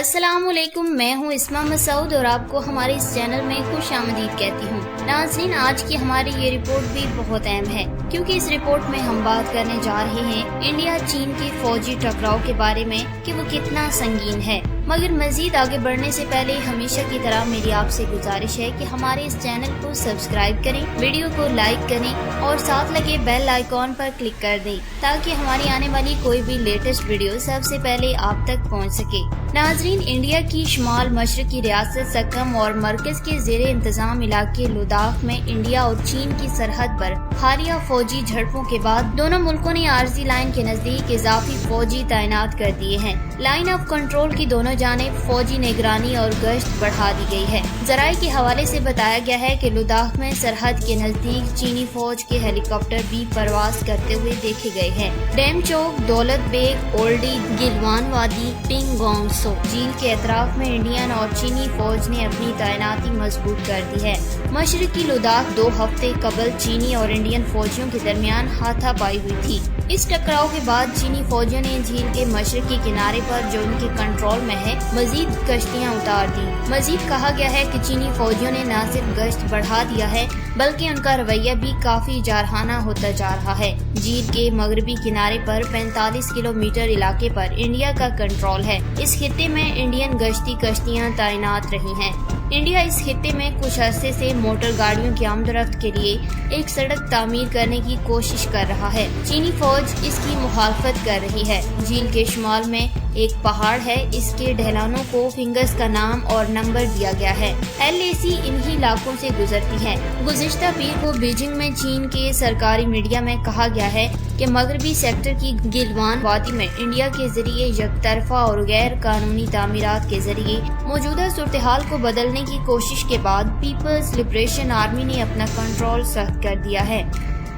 अस्सलाम वालेकुम, मैं हूं इस्मा मसूद और आपको हमारे इस चैनल में खुश आमदीद कहती हूं। नाज़रीन, आज की हमारी ये रिपोर्ट भी बहुत अहम है क्योंकि इस रिपोर्ट में हम बात करने जा रहे हैं इंडिया चीन के फौजी टकराव के बारे में कि वो कितना संगीन है। मगर मजीद आगे बढ़ने से पहले हमेशा की तरह मेरी आपसे गुजारिश है कि हमारे इस चैनल को सब्सक्राइब करें, वीडियो को लाइक करें और साथ लगे बेल आइकॉन पर क्लिक कर दें ताकि हमारी आने वाली कोई भी लेटेस्ट वीडियो सबसे पहले आप तक पहुंच सके। नाजरीन, इंडिया की शुमाल मशरकी रियासत सक्कम और मरकज के जेर इंतजाम इलाके लद्दाख में इंडिया और चीन की सरहद पर हालिया फौजी झड़पों के बाद दोनों मुल्कों ने आरजी लाइन के नजदीक इजाफी फौजी तैनात कर दिए हैं। लाइन ऑफ कंट्रोल की दोनों जानिब फौजी निगरानी और गश्त बढ़ा दी गई है। जराये के हवाले से बताया गया है कि लद्दाख में सरहद के नजदीक चीनी फौज के हेलीकॉप्टर भी परवाज करते हुए देखे गए हैं। डेमचोक, दौलत बेग, ओल्डी, गिलवान वादी, पिंगोंग झील के अतराफ में इंडियन और चीनी फौज ने अपनी तैनाती मजबूत कर दी है। मशरकी लद्दाख 2 हफ्ते कबल चीनी और इंडियन फौजियों के दरमियान हाथापाई हुई थी। इस टकराव के बाद चीनी फौजियों ने झील के मशरकी किनारे पर जो उनके कंट्रोल में है मजीद कश्तियां उतार दी। मजीद कहा गया है कि चीनी फौजियों ने न सिर्फ गश्त बढ़ा दिया है बल्कि उनका रवैया भी काफी जारहाना होता जा रहा है। झील के मगरबी किनारे पर 45 किलोमीटर इलाके पर इंडिया का कंट्रोल है। इस खित्ते में इंडियन गश्ती कश्तियां तैनात रही हैं। इंडिया इस खित्ते में कुछ अरसे से मोटर गाड़ियों की आमदरफ्त के लिए एक सड़क तामीर करने की कोशिश कर रहा है। चीनी फौज इसकी मुखालफत कर रही है। झील के शुमाल में एक पहाड़ है, इसके ढलानों को फिंगर्स का नाम और नंबर दिया गया है। LAC इन्हीं इलाकों से गुजरती है। गुज़िश्ता पीर को बीजिंग में चीन के सरकारी मीडिया में कहा गया है कि मगरबी सेक्टर की गिलवान वादी में इंडिया के जरिए यकतरफा और गैर कानूनी तामीरात के जरिए मौजूदा सूरत-ए-हाल को बदलने की कोशिश के बाद पीपल्स लिबरेशन आर्मी ने अपना कंट्रोल सख्त कर दिया है।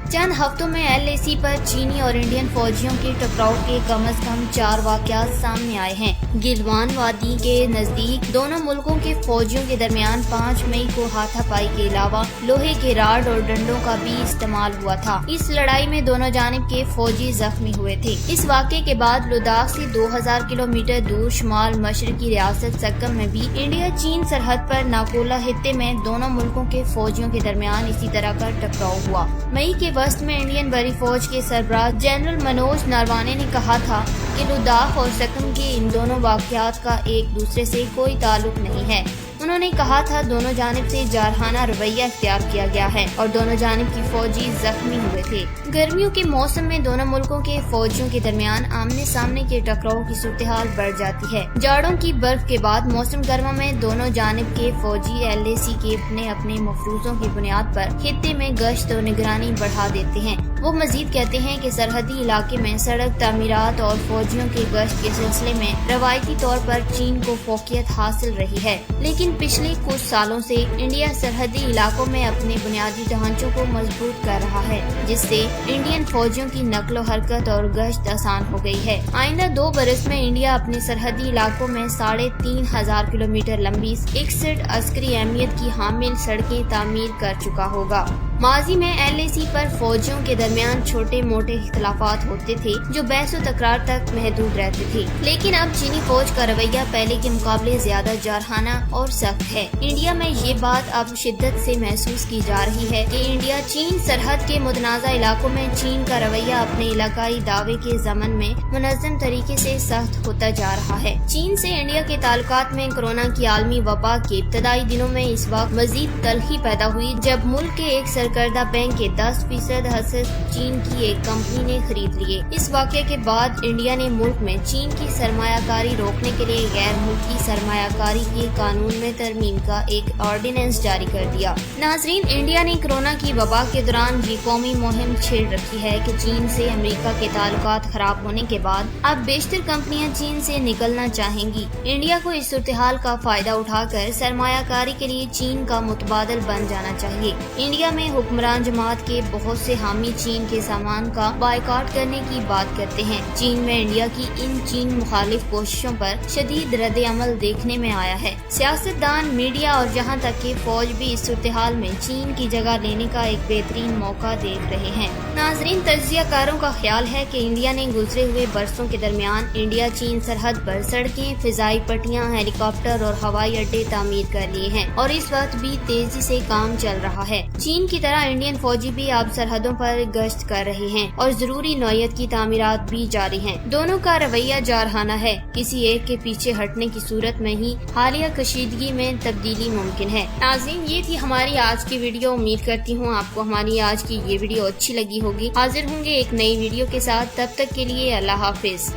चंद हफ्तों में LAC पर चीनी और इंडियन फौजियों के टकराव के कम से कम 4 वाक़यात सामने आए हैं। गिलवान वादी के नजदीक दोनों मुल्कों के फौजियों के दरमियान 5 मई को हाथापाई के अलावा लोहे के राड और डंडों का भी इस्तेमाल हुआ था। इस लड़ाई में दोनों जानिब के फौजी जख्मी हुए थे। इस वाक़े के बाद लद्दाख से 2000 किलोमीटर दूर शुमाल मशरकी रियासत सक्कम में भी इंडिया चीन सरहद पर नाकोला खित्ते में दोनों मुल्कों के फौजियों के दरमियान इसी तरह का टकराव हुआ। मई के वस्त में इंडियन बरी फौज के सरबराह जनरल मनोज नरवाने ने कहा था कि लद्दाख और सक्कम के इन दोनों वाक़यात का एक दूसरे से कोई ताल्लुक नहीं है। उन्होंने कहा था दोनों जानिब से जारहाना रवैया इख्तियार किया गया है और दोनों जानिब की फौजी जख्मी हुए थे। गर्मियों के मौसम में दोनों मुल्कों के फौजियों के दरमियान आमने सामने के टकराव की सूरत-ए-हाल बढ़ जाती है। जाड़ों की बर्फ के बाद मौसम गर्मा में दोनों जानिब के फौजी LAC के अपने मफरूजों की बुनियाद पर खित्ते में गश्त और निगरानी बढ़ा देते हैं। वो मजीद कहते हैं कि सरहदी इलाके में सड़क तामीरात और फौजियों के गश्त के सिलसिले में रवायती तौर पर चीन को फोकियत हासिल रही है, लेकिन पिछले कुछ सालों से इंडिया सरहदी इलाकों में अपने बुनियादी ढांचों को मजबूत कर रहा है, जिससे इंडियन फौजियों की नकलो हरकत और गश्त आसान हो गई है। आइंदा 2 बरस में इंडिया अपने सरहदी इलाकों में 3500 किलोमीटर लंबी 61 अस्करी अहमियत की हामिल सड़कें तामीर कर चुका होगा। माजी में LAC पर फौजियों के दरमियान छोटे मोटे इख्तिलाफात होते थे जो बहस और तकरार तक महदूद रहते थे, लेकिन अब चीनी फौज का रवैया पहले के मुकाबले ज्यादा जारहाना और सख्त है। इंडिया में ये बात अब शिद्दत से महसूस की जा रही है कि इंडिया चीन सरहद के मुतनाज़ा इलाकों में चीन का रवैया अपने इलाकाई दावे के ज़मन में मुनज़्ज़म तरीके से सख्त होता जा रहा है। चीन से इंडिया के ताल्लुकात में कोरोना की आलमी वबा के इब्तदाई दिनों में इस वक्त मजीद तलखी पैदा हुई जब मुल्क के एक सरकर्दा बैंक के 10% हिस्से चीन की एक कंपनी ने खरीद लिए। इस वाक़े के बाद इंडिया ने मुल्क में चीन की सरमायाकारी रोकने के लिए गैर मुल्की सरमायाकारी के कानून में तरमीम का एक ऑर्डिनेंस जारी कर दिया। नाजरीन, इंडिया ने कोरोना की वबा के दौरान ये कौमी मुहिम छेड़ रखी है कि चीन से अमेरिका के ताल्लुकात खराब होने के बाद अब बेशतर कंपनियां चीन से निकलना चाहेंगी। इंडिया को इस सूरत-ए-हाल का फायदा उठाकर सरमायाकारी के लिए चीन का मुतबादल बन जाना चाहिए। इंडिया में हुक्मरान जमात के बहुत से हामी चीन के सामान का बायकॉट करने की बात करते हैं। चीन में इंडिया की इन चीन मुखालिफ कोशिशों पर शदीद रद्द अमल देखने में आया है। सियासतदान, मीडिया और जहाँ तक कि फौज भी इस सूरत-ए-हाल में चीन की जगह लेने का एक बेहतरीन मौका देख रहे हैं। नाजरीन, तज्जियाकारों का ख्याल है कि इंडिया ने गुजरे हुए बरसों के दरमियान इंडिया चीन सरहद पर सड़कें, फिजाई पट्टियां, हेलीकॉप्टर और हवाई अड्डे तामीर कर लिए हैं और इस वक्त भी तेजी से काम चल रहा है। चीन की तरह इंडियन फौजी भी अब सरहदों पर गश्त कर रहे हैं और जरूरी नौयत की तामीरात भी जारी हैं। दोनों का रवैया जारहाना है। किसी एक के पीछे हटने की सूरत में ही हालिया कशीदगी में तब्दीली मुमकिन है। नाज़रीन, ये थी हमारी आज की वीडियो। उम्मीद करती हूँ आपको हमारी आज की ये वीडियो अच्छी लगी होगी। हाजिर होंगे एक नई वीडियो के साथ, तब तक के लिए अल्लाह हाफिज।